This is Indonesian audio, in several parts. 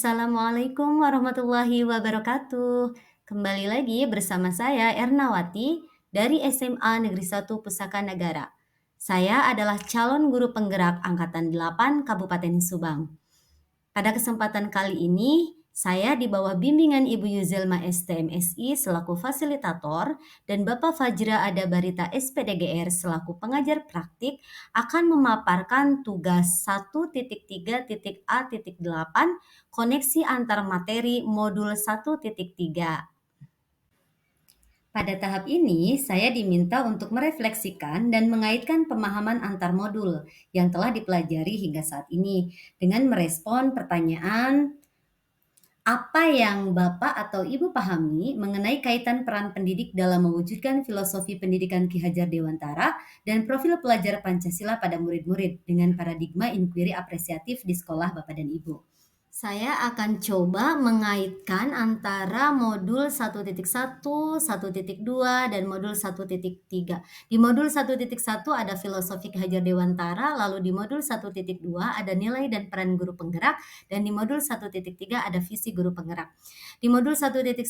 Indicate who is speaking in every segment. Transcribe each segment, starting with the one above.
Speaker 1: Assalamualaikum warahmatullahi wabarakatuh. Kembali lagi bersama saya Ernawati dari SMA Negeri 1 Pusaka Negara. Saya adalah calon guru penggerak angkatan 8 Kabupaten Subang. Pada kesempatan kali ini, saya di bawah bimbingan Ibu Yuzelma STMSI selaku fasilitator dan Bapak Fajra Adabarita SPDGR selaku pengajar praktik akan memaparkan tugas 1.3.A.8 koneksi antar materi modul 1.3. Pada tahap ini, saya diminta untuk merefleksikan dan mengaitkan pemahaman antar modul yang telah dipelajari hingga saat ini dengan merespon pertanyaan apa yang Bapak atau Ibu pahami mengenai kaitan peran pendidik dalam mewujudkan filosofi pendidikan Ki Hajar Dewantara dan profil pelajar Pancasila pada murid-murid dengan paradigma inquiry apresiatif di sekolah Bapak dan Ibu? Saya akan coba mengaitkan antara modul 1.1, 1.2, dan modul 1.3. Di modul 1.1 ada filosofi Ki Hajar Dewantara, lalu di modul 1.2 ada nilai dan peran guru penggerak, dan di modul 1.3 ada visi guru penggerak. Di modul 1.1,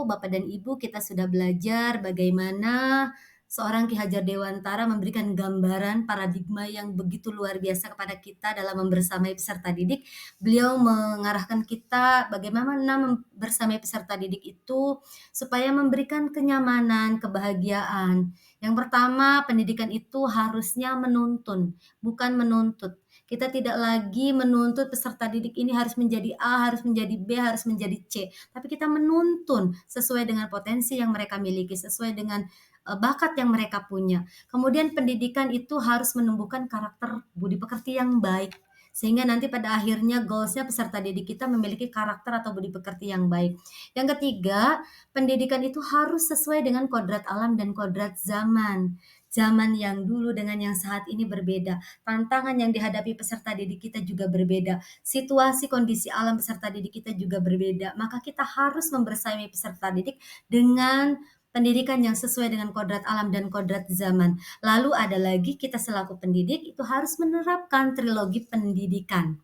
Speaker 1: Bapak dan Ibu kita sudah belajar bagaimana seorang Ki Hajar Dewantara memberikan gambaran paradigma yang begitu luar biasa kepada kita dalam membersamai peserta didik. Beliau mengarahkan kita bagaimana bersamai peserta didik itu supaya memberikan kenyamanan, kebahagiaan. Yang pertama, pendidikan itu harusnya menuntun, bukan menuntut. Kita tidak lagi menuntut peserta didik ini harus menjadi A, harus menjadi B, harus menjadi C. Tapi kita menuntun sesuai dengan potensi yang mereka miliki, sesuai dengan bakat yang mereka punya. Kemudian pendidikan itu harus menumbuhkan karakter budi pekerti yang baik. Sehingga nanti pada akhirnya goals-nya peserta didik kita memiliki karakter atau budi pekerti yang baik. Yang ketiga, pendidikan itu harus sesuai dengan kodrat alam dan kodrat zaman. Zaman yang dulu dengan yang saat ini berbeda. Tantangan yang dihadapi peserta didik kita juga berbeda. Situasi kondisi alam peserta didik kita juga berbeda. Maka kita harus membersamai peserta didik dengan pendidikan yang sesuai dengan kodrat alam dan kodrat zaman. Lalu ada lagi kita selaku pendidik itu harus menerapkan trilogi pendidikan.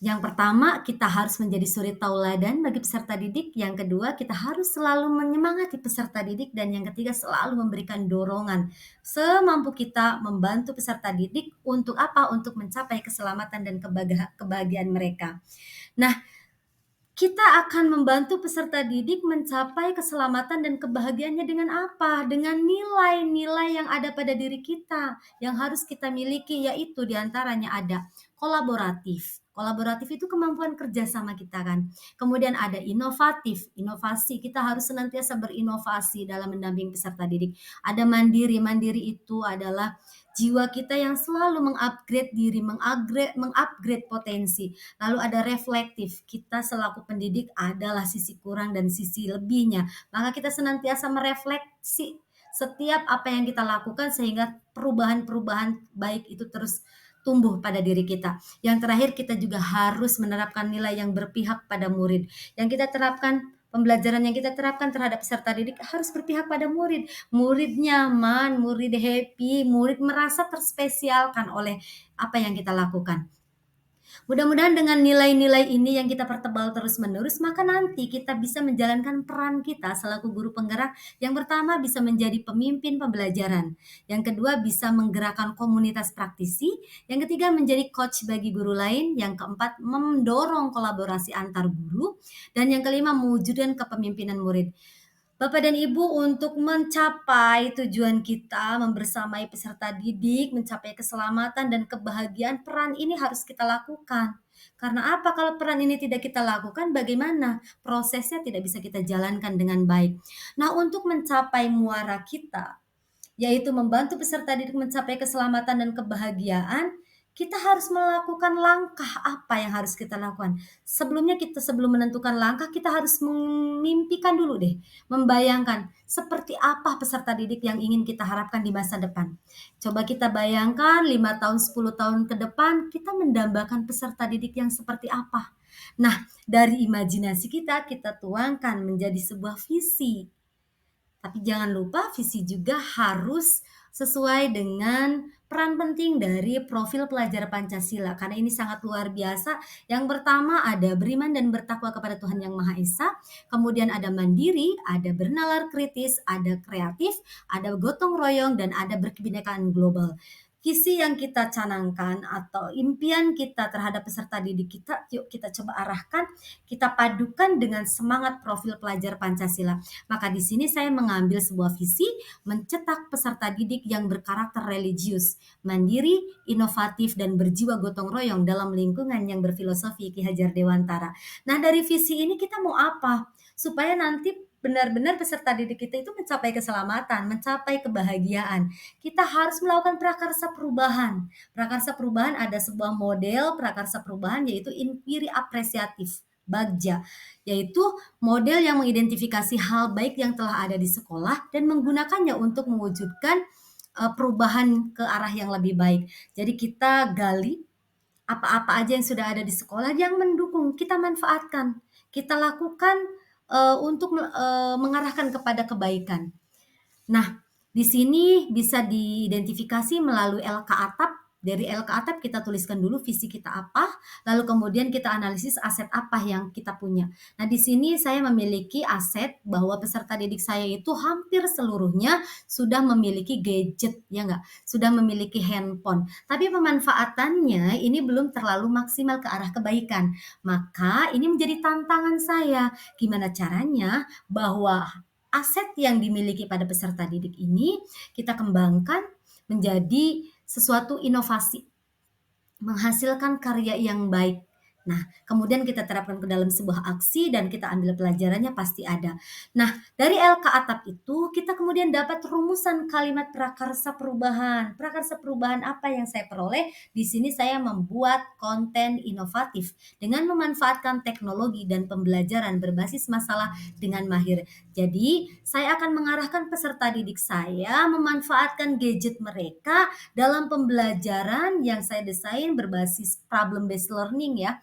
Speaker 1: Yang pertama, kita harus menjadi suri tauladan bagi peserta didik. Yang kedua, kita harus selalu menyemangati peserta didik. Dan yang ketiga, selalu memberikan dorongan semampu kita membantu peserta didik untuk apa? Untuk mencapai keselamatan dan kebahagiaan mereka. Nah, kita akan membantu peserta didik mencapai keselamatan dan kebahagiaannya dengan apa? Dengan nilai-nilai yang ada pada diri kita, yang harus kita miliki, yaitu diantaranya ada kolaboratif. Kolaboratif itu kemampuan kerja sama kita kan. Kemudian ada inovatif, inovasi. Kita harus senantiasa berinovasi dalam mendampingi peserta didik. Ada mandiri, mandiri itu adalah jiwa kita yang selalu mengupgrade diri, mengupgrade potensi. Lalu ada reflektif, kita selaku pendidik adalah sisi kurang dan sisi lebihnya. Maka kita senantiasa merefleksi setiap apa yang kita lakukan sehingga perubahan-perubahan baik itu terus tumbuh pada diri kita. Yang terakhir kita juga harus menerapkan nilai yang berpihak pada murid. Yang kita terapkan pembelajaran yang kita terapkan terhadap peserta didik harus berpihak pada murid. Murid nyaman, murid happy, murid merasa terspesialkan oleh apa yang kita lakukan. Mudah-mudahan dengan nilai-nilai ini yang kita pertebal terus-menerus, maka nanti kita bisa menjalankan peran kita selaku guru penggerak. Yang pertama bisa menjadi pemimpin pembelajaran. Yang kedua bisa menggerakkan komunitas praktisi. Yang ketiga menjadi coach bagi guru lain. Yang keempat mendorong kolaborasi antar guru. Dan yang kelima mewujudkan kepemimpinan murid. Bapak dan Ibu, untuk mencapai tujuan kita membersamai peserta didik, mencapai keselamatan dan kebahagiaan, peran ini harus kita lakukan. Karena apa? Kalau peran ini tidak kita lakukan, bagaimana? Prosesnya tidak bisa kita jalankan dengan baik. Nah, untuk mencapai muara kita, yaitu membantu peserta didik mencapai keselamatan dan kebahagiaan, kita harus melakukan langkah apa yang harus kita lakukan. Sebelumnya sebelum menentukan langkah, kita harus memimpikan dulu deh, membayangkan seperti apa peserta didik yang ingin kita harapkan di masa depan. Coba kita bayangkan 5 tahun, 10 tahun ke depan, kita mendambakan peserta didik yang seperti apa. Nah, dari imajinasi kita tuangkan menjadi sebuah visi. Tapi jangan lupa visi juga harus sesuai dengan peran penting dari profil pelajar Pancasila karena ini sangat luar biasa. Yang pertama ada beriman dan bertakwa kepada Tuhan Yang Maha Esa, kemudian ada mandiri, ada bernalar kritis, ada kreatif, ada gotong royong, dan ada berkebinekaan global. Visi yang kita canangkan atau impian kita terhadap peserta didik kita, yuk kita coba arahkan, kita padukan dengan semangat profil pelajar Pancasila. Maka di sini saya mengambil sebuah visi, mencetak peserta didik yang berkarakter religius, mandiri, inovatif, dan berjiwa gotong royong dalam lingkungan yang berfilosofi Ki Hajar Dewantara. Nah, dari visi ini kita mau apa? Supaya nanti benar-benar peserta didik kita itu mencapai keselamatan, mencapai kebahagiaan. Kita harus melakukan prakarsa perubahan. Prakarsa perubahan ada sebuah model prakarsa perubahan yaitu inquiry apresiatif. Bagja, yaitu model yang mengidentifikasi hal baik yang telah ada di sekolah dan menggunakannya untuk mewujudkan perubahan ke arah yang lebih baik. Jadi kita gali apa-apa aja yang sudah ada di sekolah yang mendukung, kita manfaatkan, kita lakukan untuk mengarahkan kepada kebaikan. Nah, di sini bisa diidentifikasi melalui LK Atap. Dari LK Atap kita tuliskan dulu visi kita apa, lalu kemudian kita analisis aset apa yang kita punya. Nah, di sini saya memiliki aset bahwa peserta didik saya itu hampir seluruhnya sudah memiliki gadget, ya enggak? Sudah memiliki handphone. Tapi pemanfaatannya ini belum terlalu maksimal ke arah kebaikan. Maka ini menjadi tantangan saya. Gimana caranya bahwa aset yang dimiliki pada peserta didik ini kita kembangkan menjadi sesuatu inovasi, menghasilkan karya yang baik. Nah, kemudian kita terapkan ke dalam sebuah aksi dan kita ambil pelajarannya pasti ada. Nah, dari LK Atap itu kita kemudian dapat rumusan kalimat prakarsa perubahan. Prakarsa perubahan apa yang saya peroleh? Di sini saya membuat konten inovatif dengan memanfaatkan teknologi dan pembelajaran berbasis masalah dengan mahir. Jadi, saya akan mengarahkan peserta didik saya memanfaatkan gadget mereka dalam pembelajaran yang saya desain berbasis problem based learning ya,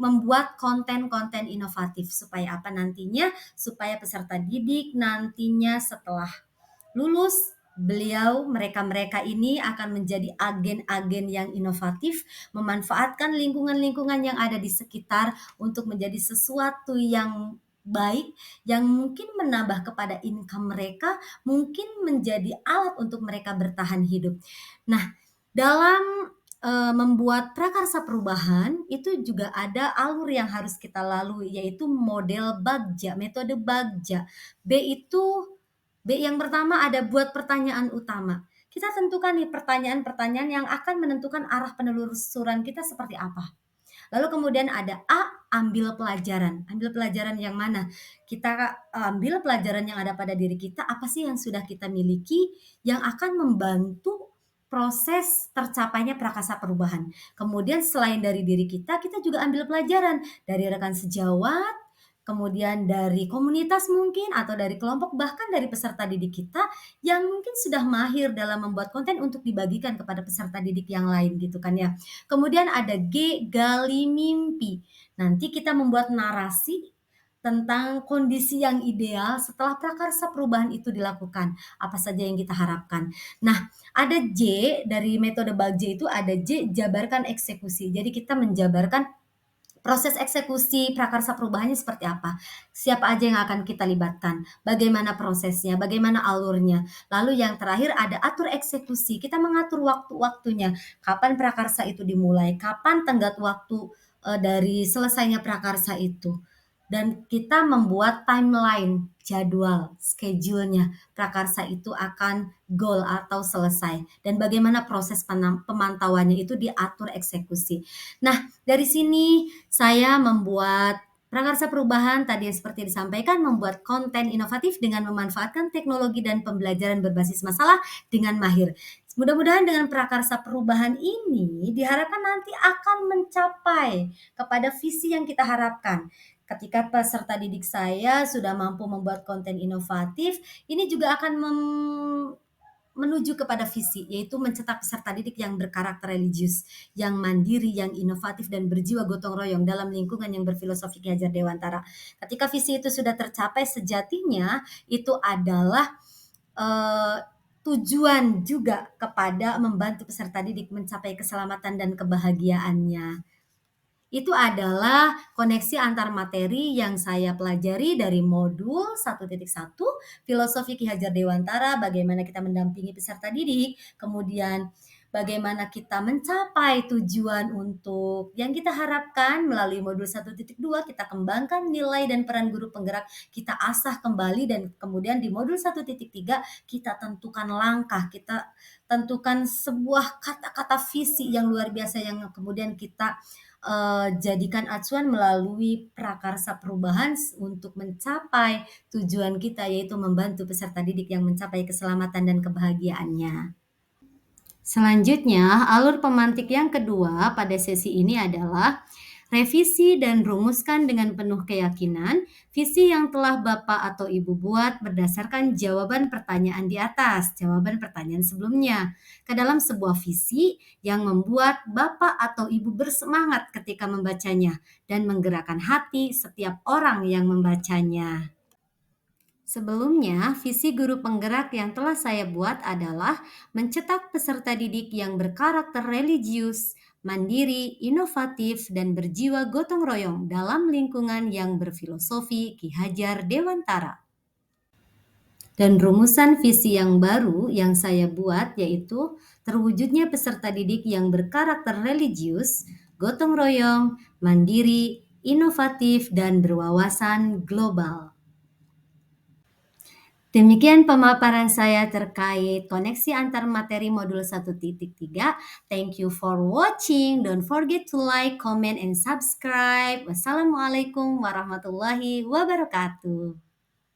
Speaker 1: membuat konten-konten inovatif supaya apa nantinya? Supaya peserta didik nantinya setelah lulus mereka ini akan menjadi agen-agen yang inovatif, memanfaatkan lingkungan-lingkungan yang ada di sekitar untuk menjadi sesuatu yang baik, yang mungkin menambah kepada income mereka, mungkin menjadi alat untuk mereka bertahan hidup. Nah, dalam membuat prakarsa perubahan itu juga ada alur yang harus kita lalui, yaitu model Bagja, metode Bagja. B yang pertama ada buat pertanyaan utama. Kita tentukan nih pertanyaan-pertanyaan yang akan menentukan arah penelusuran kita seperti apa. Lalu kemudian ada A, ambil pelajaran. Ambil pelajaran yang mana? Kita ambil pelajaran yang ada pada diri kita, apa sih yang sudah kita miliki yang akan membantu proses tercapainya prakarsa perubahan. Kemudian selain dari diri kita juga ambil pelajaran dari rekan sejawat, kemudian dari komunitas mungkin atau dari kelompok, bahkan dari peserta didik kita yang mungkin sudah mahir dalam membuat konten untuk dibagikan kepada peserta didik yang lain gitu kan ya. Kemudian ada G, gali mimpi. Nanti kita membuat narasi tentang kondisi yang ideal setelah prakarsa perubahan itu dilakukan. Apa saja yang kita harapkan. Nah, ada J dari metode Bagja itu ada J, jabarkan eksekusi. Jadi kita menjabarkan proses eksekusi prakarsa perubahannya seperti apa? Siapa aja yang akan kita libatkan? Bagaimana prosesnya? Bagaimana alurnya? Lalu yang terakhir ada atur eksekusi. Kita mengatur waktu-waktunya. Kapan prakarsa itu dimulai? Kapan tenggat waktu dari selesainya prakarsa itu? Dan kita membuat timeline, jadwal, schedule-nya. Prakarsa itu akan goal atau selesai. Dan bagaimana proses pemantauannya itu diatur eksekusi. Nah, dari sini saya membuat prakarsa perubahan tadi seperti disampaikan, membuat konten inovatif dengan memanfaatkan teknologi dan pembelajaran berbasis masalah dengan mahir. Mudah-mudahan dengan prakarsa perubahan ini diharapkan nanti akan mencapai kepada visi yang kita harapkan. Ketika peserta didik saya sudah mampu membuat konten inovatif, ini juga akan menuju kepada visi, yaitu mencetak peserta didik yang berkarakter religius, yang mandiri, yang inovatif, dan berjiwa gotong royong dalam lingkungan yang berfilosofi Ki Hajar Dewantara. Ketika visi itu sudah tercapai, sejatinya itu adalah tujuan juga kepada membantu peserta didik mencapai keselamatan dan kebahagiaannya. Itu adalah koneksi antar materi yang saya pelajari dari modul 1.1 Filosofi Ki Hajar Dewantara, bagaimana kita mendampingi peserta didik, kemudian bagaimana kita mencapai tujuan untuk yang kita harapkan melalui modul 1.2, kita kembangkan nilai dan peran guru penggerak, kita asah kembali, dan kemudian di modul 1.3 kita tentukan langkah, kita tentukan sebuah kata-kata visi yang luar biasa yang kemudian kita jadikan acuan melalui prakarsa perubahan untuk mencapai tujuan kita, yaitu membantu peserta didik yang mencapai keselamatan dan kebahagiaannya. Selanjutnya, alur pemantik yang kedua pada sesi ini adalah revisi dan rumuskan dengan penuh keyakinan visi yang telah Bapak atau Ibu buat berdasarkan jawaban pertanyaan di atas, jawaban pertanyaan sebelumnya, ke dalam sebuah visi yang membuat Bapak atau Ibu bersemangat ketika membacanya dan menggerakkan hati setiap orang yang membacanya. Sebelumnya, visi guru penggerak yang telah saya buat adalah mencetak peserta didik yang berkarakter religius, mandiri, inovatif, dan berjiwa gotong royong dalam lingkungan yang berfilosofi Ki Hajar Dewantara. Dan rumusan visi yang baru yang saya buat yaitu terwujudnya peserta didik yang berkarakter religius, gotong royong, mandiri, inovatif, dan berwawasan global. Demikian pemaparan saya terkait koneksi antar materi modul 1.3. Thank you for watching. Don't forget to like, comment, and subscribe. Wassalamualaikum warahmatullahi wabarakatuh.